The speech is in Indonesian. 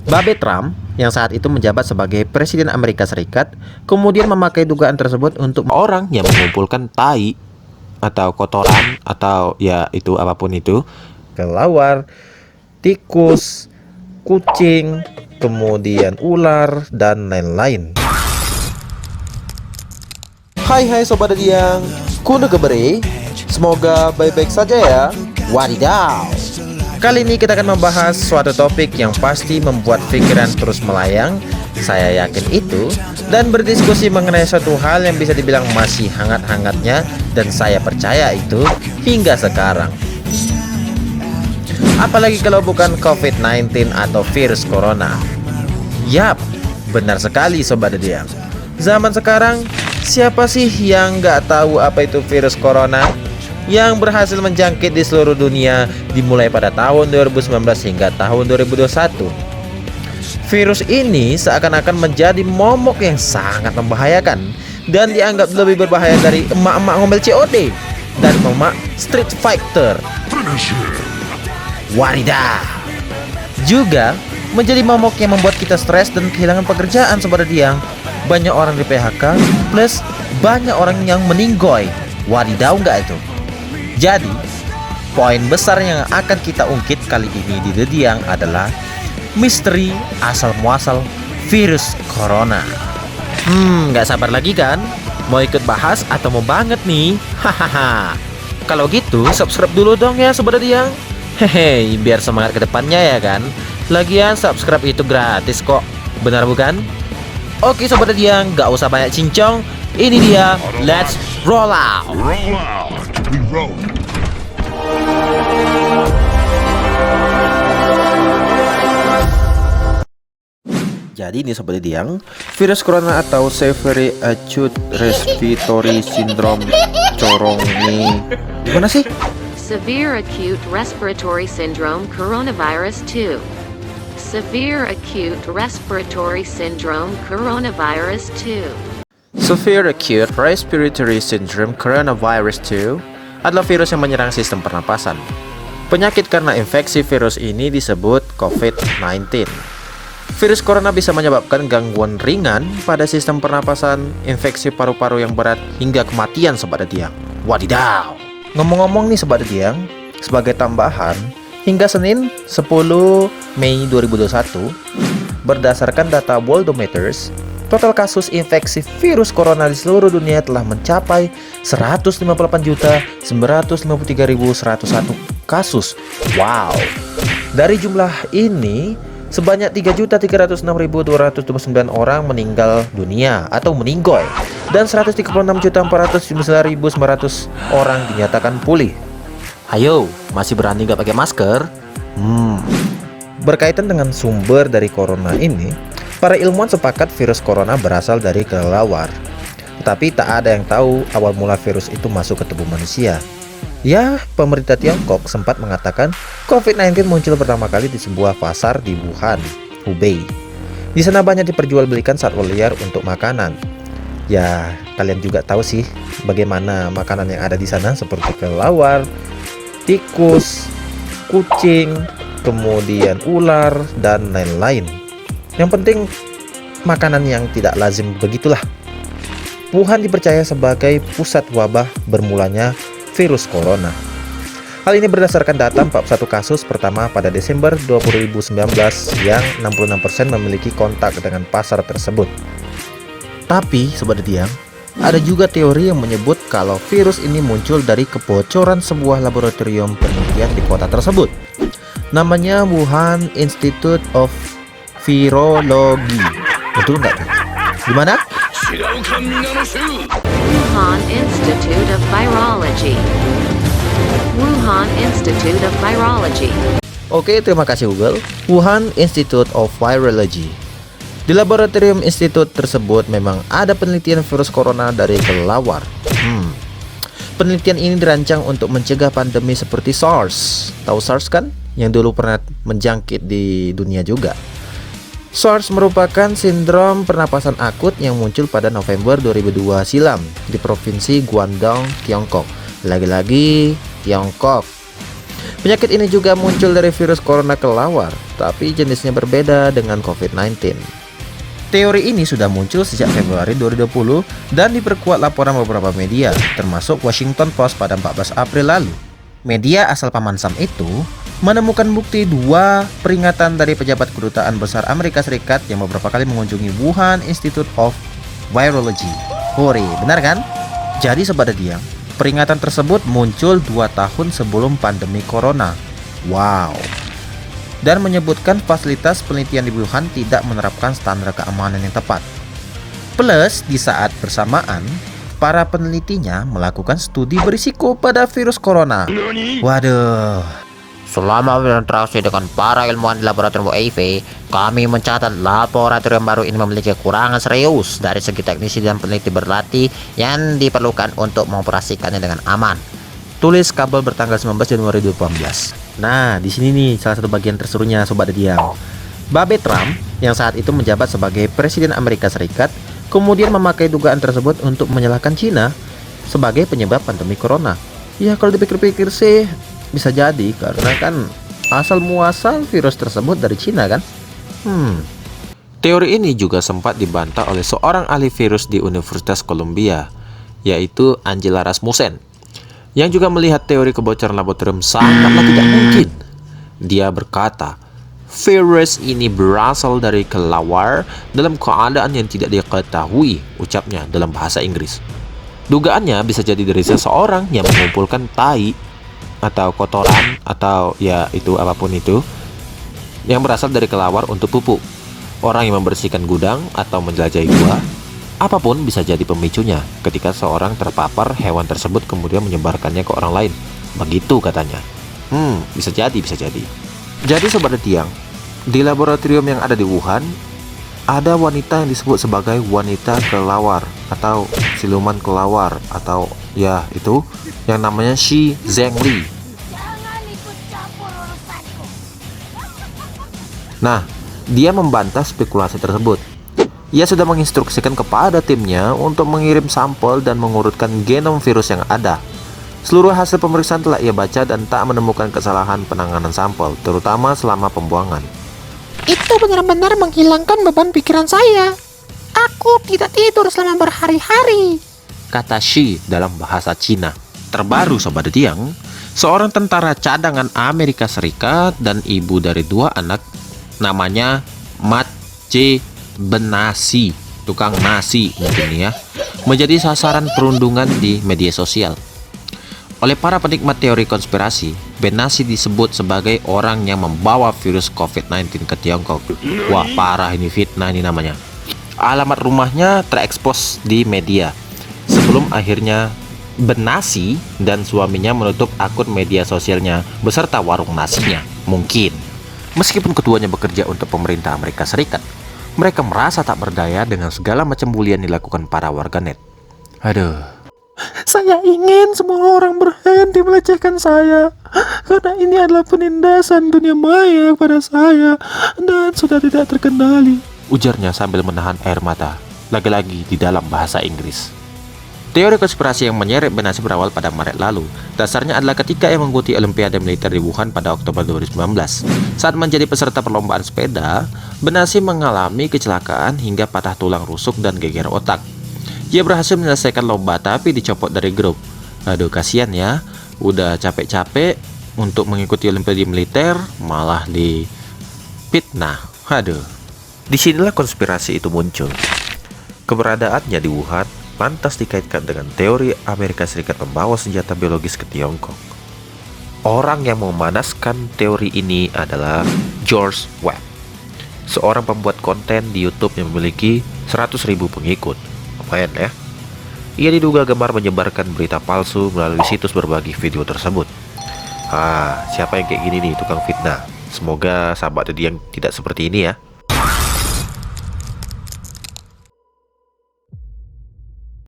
Babe Trump yang saat itu menjabat sebagai Presiden Amerika Serikat kemudian memakai dugaan tersebut untuk orang yang mengumpulkan tai atau kotoran atau ya itu apapun itu, kelawar, tikus, kucing, kemudian ular dan lain-lain. Hai Sobat Diang, kuno keberi, semoga baik-baik saja ya. Wadidaw. Kali ini kita akan membahas suatu topik yang pasti membuat pikiran terus melayang, saya yakin itu, dan berdiskusi mengenai suatu hal yang bisa dibilang masih hangat-hangatnya, dan saya percaya itu hingga sekarang. Apalagi kalau bukan COVID-19 atau virus corona. Yap, benar sekali Sobat Diang. Zaman sekarang, siapa sih yang nggak tahu apa itu virus corona? Yang berhasil menjangkit di seluruh dunia dimulai pada tahun 2019 hingga tahun 2021. Virus ini seakan-akan menjadi momok yang sangat membahayakan dan dianggap lebih berbahaya dari emak-emak ngomel COD dan emak Street Fighter. Waridah. Juga menjadi momok yang membuat kita stres dan kehilangan pekerjaan Sobat Diang. Banyak orang di PHK plus banyak orang yang meninggoy. Wadidaw nggak itu? Jadi, poin besar yang akan kita ungkit kali ini di The Diang adalah misteri asal-muasal virus corona. Nggak sabar lagi kan? Mau ikut bahas atau mau banget nih? Hahaha. Kalau gitu, subscribe dulu dong ya Sobat Diang. Hehe, biar semangat ke depannya ya kan? Lagian subscribe itu gratis kok. Benar bukan? Oke Sobat Diang, nggak usah banyak cincong. Ini dia, let's roll out. Roll out. We roll. Jadi ini Sobat Diang, virus corona atau Severe Acute Respiratory Syndrome corong ini gimana sih? Severe Acute Respiratory Syndrome Coronavirus 2. Severe Acute Respiratory Syndrome Coronavirus 2. Severe Acute Respiratory Syndrome Coronavirus 2 adalah virus yang menyerang sistem pernapasan. Penyakit karena infeksi virus ini disebut COVID-19. Virus corona bisa menyebabkan gangguan ringan pada sistem pernapasan, infeksi paru-paru yang berat, hingga kematian Sobat Diang. Wadidaw. Ngomong-ngomong nih Sobat Diang, sebagai tambahan, hingga Senin 10 Mei 2021, berdasarkan data Worldometers, total kasus infeksi virus corona di seluruh dunia telah mencapai 158.953.101 kasus. Wow. Dari jumlah ini, sebanyak 3.306.229 orang meninggal dunia atau meninggoy dan 136.409.900 orang dinyatakan pulih. Ayo, masih berani gak pakai masker? Berkaitan dengan sumber dari corona ini, para ilmuwan sepakat virus corona berasal dari kelelawar. Tetapi tak ada yang tahu awal mula virus itu masuk ke tubuh manusia. Ya, pemerintah Tiongkok sempat mengatakan COVID-19 muncul pertama kali di sebuah pasar di Wuhan, Hubei. Di sana banyak diperjualbelikan satwa liar untuk makanan. Ya, kalian juga tahu sih bagaimana makanan yang ada di sana seperti kelelawar, tikus, kucing, kemudian ular, dan lain-lain. Yang penting makanan yang tidak lazim begitulah. Wuhan dipercaya sebagai pusat wabah bermulanya virus corona. Hal ini berdasarkan data 41 kasus pertama pada Desember 2019 yang 66% memiliki kontak dengan pasar tersebut. Tapi Sobat Diang, ada juga teori yang menyebut kalau virus ini muncul dari kebocoran sebuah laboratorium penelitian di kota tersebut. Namanya Wuhan Institute of Virology. Betul nggak tuh? Gimana? Wuhan Institute of Virology. Wuhan Institute of Virology. Oke, terima kasih Google. Wuhan Institute of Virology. Di laboratorium institut tersebut memang ada penelitian virus corona dari kelelawar. Penelitian ini dirancang untuk mencegah pandemi seperti SARS. Tahu SARS kan? Yang dulu pernah menjangkit di dunia juga. SARS merupakan sindrom pernapasan akut yang muncul pada November 2002 silam di provinsi Guangdong, Tiongkok. Lagi-lagi Tiongkok. Penyakit ini juga muncul dari virus corona kelelawar, tapi jenisnya berbeda dengan COVID-19. Teori ini sudah muncul sejak Februari 2020 dan diperkuat laporan beberapa media, termasuk Washington Post pada 14 April lalu. Media asal Paman Sam itu menemukan bukti 2 peringatan dari pejabat kedutaan besar Amerika Serikat yang beberapa kali mengunjungi Wuhan Institute of Virology. Hore, benar kan? Jadi Sobat Diang, peringatan tersebut muncul 2 tahun sebelum pandemi corona. Wow. Dan menyebutkan fasilitas penelitian di Wuhan tidak menerapkan standar keamanan yang tepat. Plus, di saat bersamaan, para penelitinya melakukan studi berisiko pada virus corona. Waduh. Selama berinteraksi dengan para ilmuwan di laboratorium WIV, kami mencatat laboratorium baru ini memiliki kekurangan serius dari segi teknisi dan peneliti berlatih yang diperlukan untuk mengoperasikannya dengan aman. Tulis kabel bertanggal 19 Januari 2018. Nah, di sini nih salah satu bagian terserunya Sobat Diang. Babe Trump yang saat itu menjabat sebagai Presiden Amerika Serikat kemudian memakai dugaan tersebut untuk menyalahkan Cina sebagai penyebab pandemi corona. Ya kalau dipikir-pikir sih bisa jadi karena kan asal muasal virus tersebut dari Cina kan. Teori ini juga sempat dibantah oleh seorang ahli virus di Universitas Columbia, yaitu Angela Rasmussen, yang juga melihat teori kebocoran laboratorium sangatlah tidak mungkin. Dia berkata, virus ini berasal dari kelelawar dalam keadaan yang tidak diketahui, ucapnya dalam bahasa Inggris. Dugaannya bisa jadi dari seseorang yang mengumpulkan tai atau kotoran atau ya itu apapun itu yang berasal dari kelelawar untuk pupuk. Orang yang membersihkan gudang atau menjelajahi gua, apapun bisa jadi pemicunya ketika seorang terpapar hewan tersebut kemudian menyebarkannya ke orang lain. Begitu katanya. Bisa jadi. Jadi Sobat Diang, di laboratorium yang ada di Wuhan, ada wanita yang disebut sebagai wanita kelelawar atau siluman kelelawar atau ya itu yang namanya Shi Zhengli. Nah, dia membantah spekulasi tersebut. Ia sudah menginstruksikan kepada timnya untuk mengirim sampel dan mengurutkan genom virus yang ada. Seluruh hasil pemeriksaan telah ia baca dan tak menemukan kesalahan penanganan sampel, terutama selama pembuangan. Itu benar-benar menghilangkan beban pikiran saya. Aku tidak tidur selama berhari-hari, Kata Shi dalam bahasa Cina. Terbaru Sobat Diang, seorang tentara cadangan Amerika Serikat dan ibu dari 2 anak namanya Mat C. Benasi, tukang nasi mungkin ya, menjadi sasaran perundungan di media sosial. Oleh para penikmat teori konspirasi, Benasi disebut sebagai orang yang membawa virus COVID-19 ke Tiongkok. Wah parah ini, fitnah ini namanya. Alamat rumahnya terekspos di media sebelum akhirnya Benasi dan suaminya menutup akun media sosialnya beserta warung nasinya. Mungkin meskipun keduanya bekerja untuk pemerintah Amerika Serikat, mereka merasa tak berdaya dengan segala macam bulian dilakukan para warganet. Aduh. Saya ingin semua orang berhenti melecehkan saya, karena ini adalah penindasan dunia maya kepada saya dan sudah tidak terkendali, Ujarnya sambil menahan air mata, lagi-lagi di dalam bahasa Inggris. Teori konspirasi yang menyeret Benasi berawal pada Maret lalu. Dasarnya adalah ketika ia mengikuti Olimpiade Militer di Wuhan pada Oktober 2019. Saat menjadi peserta perlombaan sepeda, Benasi mengalami kecelakaan hingga patah tulang rusuk dan geger otak. Ia berhasil menyelesaikan lomba tapi dicopot dari grup. Aduh kasihan ya, udah capek-capek untuk mengikuti Olimpiade Militer malah difitnah. Aduh. Disinilah konspirasi itu muncul. Keberadaannya di Wuhan pantas dikaitkan dengan teori Amerika Serikat membawa senjata biologis ke Tiongkok. Orang yang memanaskan teori ini adalah George Webb, seorang pembuat konten di YouTube yang memiliki 100.000 pengikut. Lumayan ya. Ia diduga gemar menyebarkan berita palsu melalui situs berbagi video tersebut. Siapa yang kayak gini nih, tukang fitnah? Semoga sahabat Diang tidak seperti ini ya.